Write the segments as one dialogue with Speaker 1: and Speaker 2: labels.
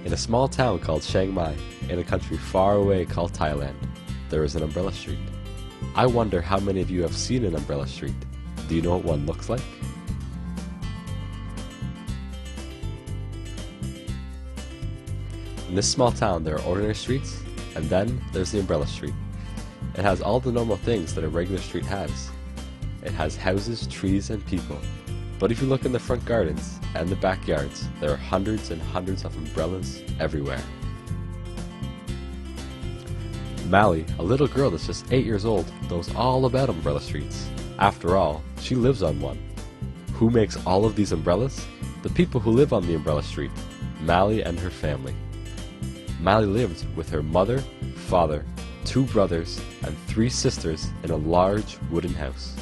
Speaker 1: In a small town called Chiang Mai, in a country far away called Thailand, there is an umbrella street. I wonder how many of you have seen an umbrella street. Do you know what one looks like? In this small town there are ordinary streets, and then there's the umbrella street. It has all the normal things that a regular street has. It has houses, trees, and people. But if you look in the front gardens and the backyards, there are hundreds and hundreds of umbrellas everywhere. Mally, a little girl that's just 8 years old, knows all about umbrella streets. After all, she lives on one. Who makes all of these umbrellas? The people who live on the umbrella street, Mally and her family. Mally lived with her mother, father, 2 brothers, and 3 sisters in a large wooden house.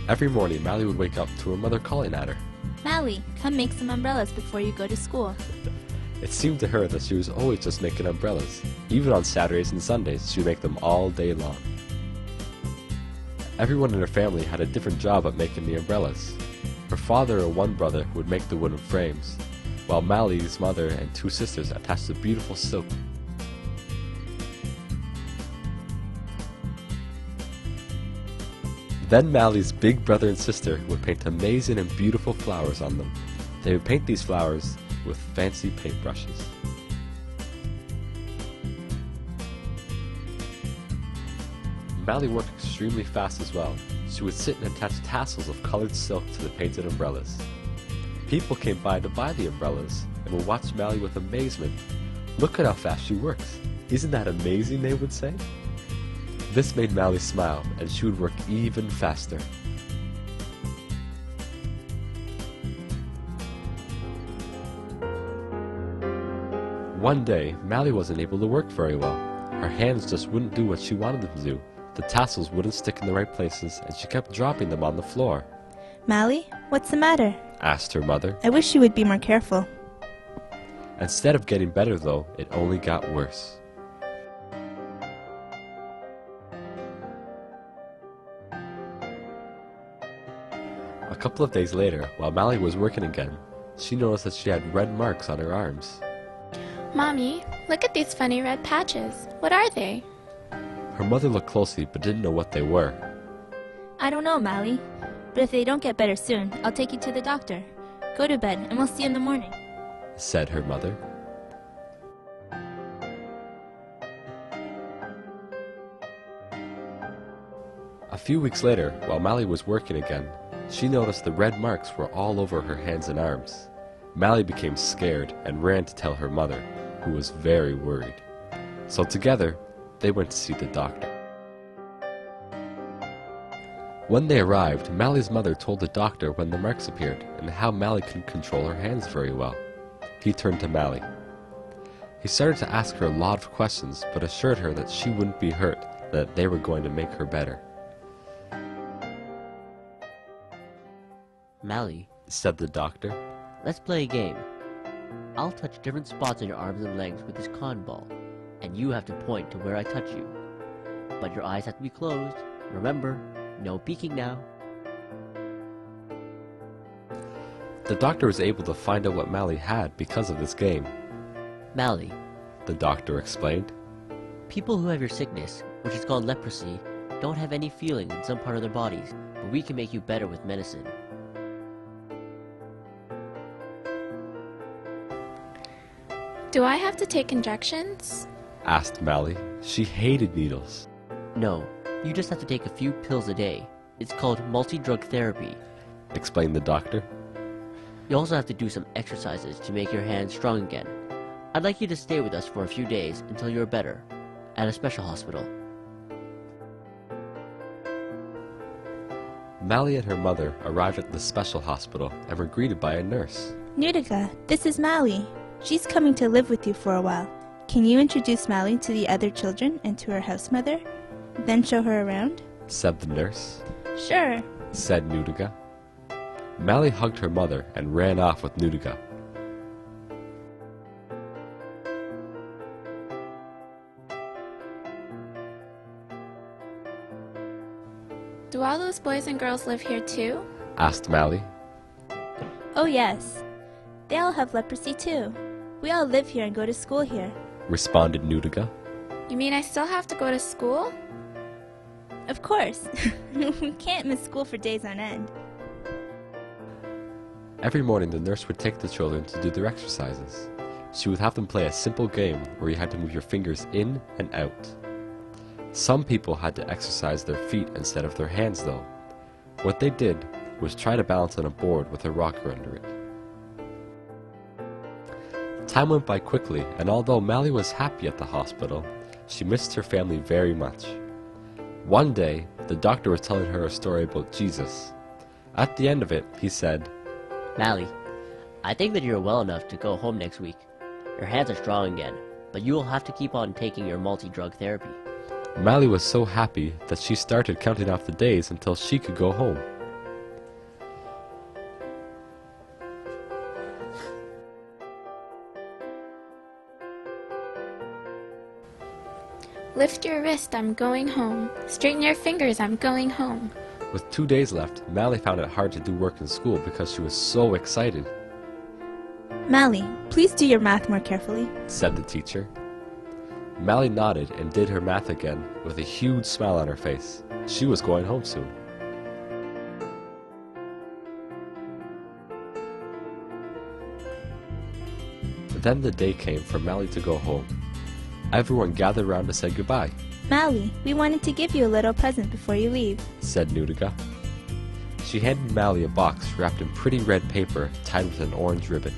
Speaker 1: Every morning, Mally would wake up to her mother calling at her.
Speaker 2: Mally, come make some umbrellas before you go to school.
Speaker 1: It seemed to her that she was always just making umbrellas. Even on Saturdays and Sundays, she would make them all day long. Everyone in her family had a different job at making the umbrellas. Her father and one brother would make the wooden frames, while Mally's mother and 2 sisters attached the beautiful silk. Then Mally's big brother and sister would paint amazing and beautiful flowers on them. They would paint these flowers with fancy paintbrushes. Mally worked extremely fast as well. She would sit and attach tassels of colored silk to the painted umbrellas. People came by to buy the umbrellas and would watch Mally with amazement. "Look at how fast she works. Isn't that amazing?" they would say. This made Mally smile, and she would work even faster. One day, Mally wasn't able to work very well. Her hands just wouldn't do what she wanted them to do. The tassels wouldn't stick in the right places, and she kept dropping them on the floor.
Speaker 2: Mally, what's the matter?
Speaker 1: Asked her mother.
Speaker 2: I wish you would be more careful.
Speaker 1: Instead of getting better though, it only got worse. A couple of days later, while Mally was working again, she noticed that she had red marks on her arms.
Speaker 3: Mommy, look at these funny red patches. What are they?
Speaker 1: Her mother looked closely but didn't know what they were.
Speaker 2: I don't know, Mally. But if they don't get better soon, I'll take you to the doctor. Go to bed, and we'll see you in the morning,
Speaker 1: said her mother. A few weeks later, while Mally was working again, she noticed the red marks were all over her hands and arms. Mally became scared and ran to tell her mother, who was very worried. So together, they went to see the doctor. When they arrived, Mally's mother told the doctor when the marks appeared and how Mally couldn't control her hands very well. He turned to Mally. He started to ask her a lot of questions, but assured her that she wouldn't be hurt, that they were going to make her better.
Speaker 4: "Mally,"
Speaker 1: said the doctor,
Speaker 4: "let's play a game. I'll touch different spots on your arms and legs with this cotton ball, and you have to point to where I touch you. But your eyes have to be closed. Remember, no peeking now."
Speaker 1: The doctor was able to find out what Mally had because of this game.
Speaker 4: "Mally,"
Speaker 1: the doctor explained,
Speaker 4: "people who have your sickness, which is called leprosy, don't have any feeling in some part of their bodies, but we can make you better with medicine."
Speaker 3: Do I have to take injections?
Speaker 1: asked Mally. She hated needles.
Speaker 4: "No, you just have to take a few pills a day. It's called multi-drug therapy,"
Speaker 1: explained the doctor.
Speaker 4: "You also have to do some exercises to make your hands strong again. I'd like you to stay with us for a few days until you're better, at a special hospital."
Speaker 1: Mally and her mother arrived at the special hospital and were greeted by a nurse.
Speaker 2: Nutica, this is Mally. She's coming to live with you for a while. Can you introduce Mally to the other children and to her house mother? Then show her around?
Speaker 1: Said the nurse.
Speaker 2: Sure,
Speaker 1: said Nutica. Mally hugged her mother and ran off with Nutica.
Speaker 3: Do all those boys and girls live here too?
Speaker 1: Asked Mally.
Speaker 2: Oh yes. They all have leprosy too. We all live here and go to school here.
Speaker 1: responded Nudiga.
Speaker 3: You mean I still have to go to school?
Speaker 2: Of course. We can't miss school for days on end.
Speaker 1: Every morning the nurse would take the children to do their exercises. She would have them play a simple game where you had to move your fingers in and out. Some people had to exercise their feet instead of their hands though. What they did was try to balance on a board with a rocker under it. Time went by quickly, and although Mally was happy at the hospital, she missed her family very much. One day, the doctor was telling her a story about Jesus. At the end of it, he said,
Speaker 4: Mally, I think that you're well enough to go home next week. Your hands are strong again, but you will have to keep on taking your multi-drug therapy.
Speaker 1: Mally was so happy that she started counting off the days until she could go home.
Speaker 3: Lift your wrist, I'm going home. Straighten your fingers, I'm going home.
Speaker 1: With 2 days left, Mally found it hard to do work in school because she was so excited,
Speaker 2: Mally, please do your math more carefully.
Speaker 1: said the teacher. Mally nodded and did her math again with a huge smile on her face. She was going home soon. Then the day came for Mally to go home. Everyone gathered around to say goodbye,
Speaker 2: Mally, we wanted to give you a little present before you leave.
Speaker 1: said Nudiga. She handed Mally a box wrapped in pretty red paper tied with an orange ribbon.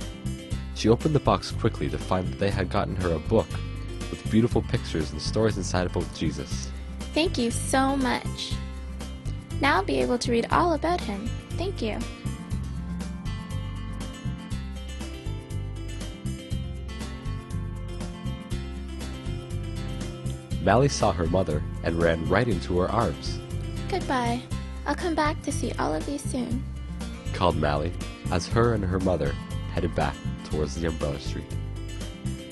Speaker 1: She opened the box quickly to find that they had gotten her a book with beautiful pictures and stories inside about Jesus.
Speaker 3: Thank you so much. Now I'll be able to read all about him. Thank you.
Speaker 1: Mally saw her mother and ran right into her arms,
Speaker 3: Goodbye. I'll come back to see all of you soon.
Speaker 1: called Mally, as her and her mother headed back towards the umbrella street.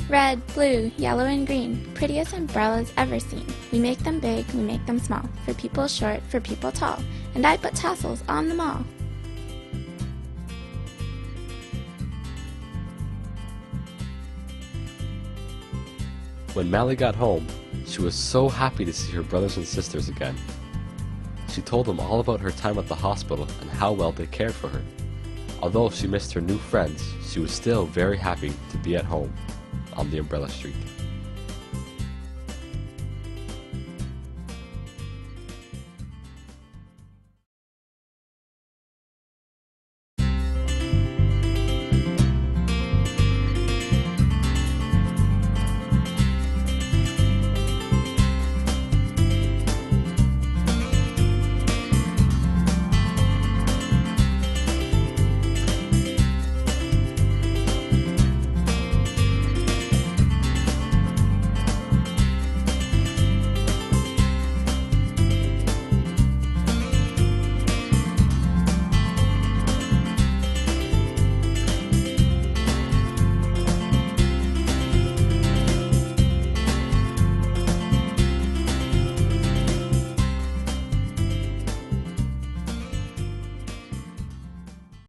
Speaker 3: Red, blue, yellow, and green. Prettiest umbrellas ever seen. We make them big, we make them small. For people short, for people tall. And I put tassels on them all.
Speaker 1: When Mally got home, she was so happy to see her brothers and sisters again. She told them all about her time at the hospital and how well they cared for her. Although she missed her new friends, she was still very happy to be at home on the umbrella street.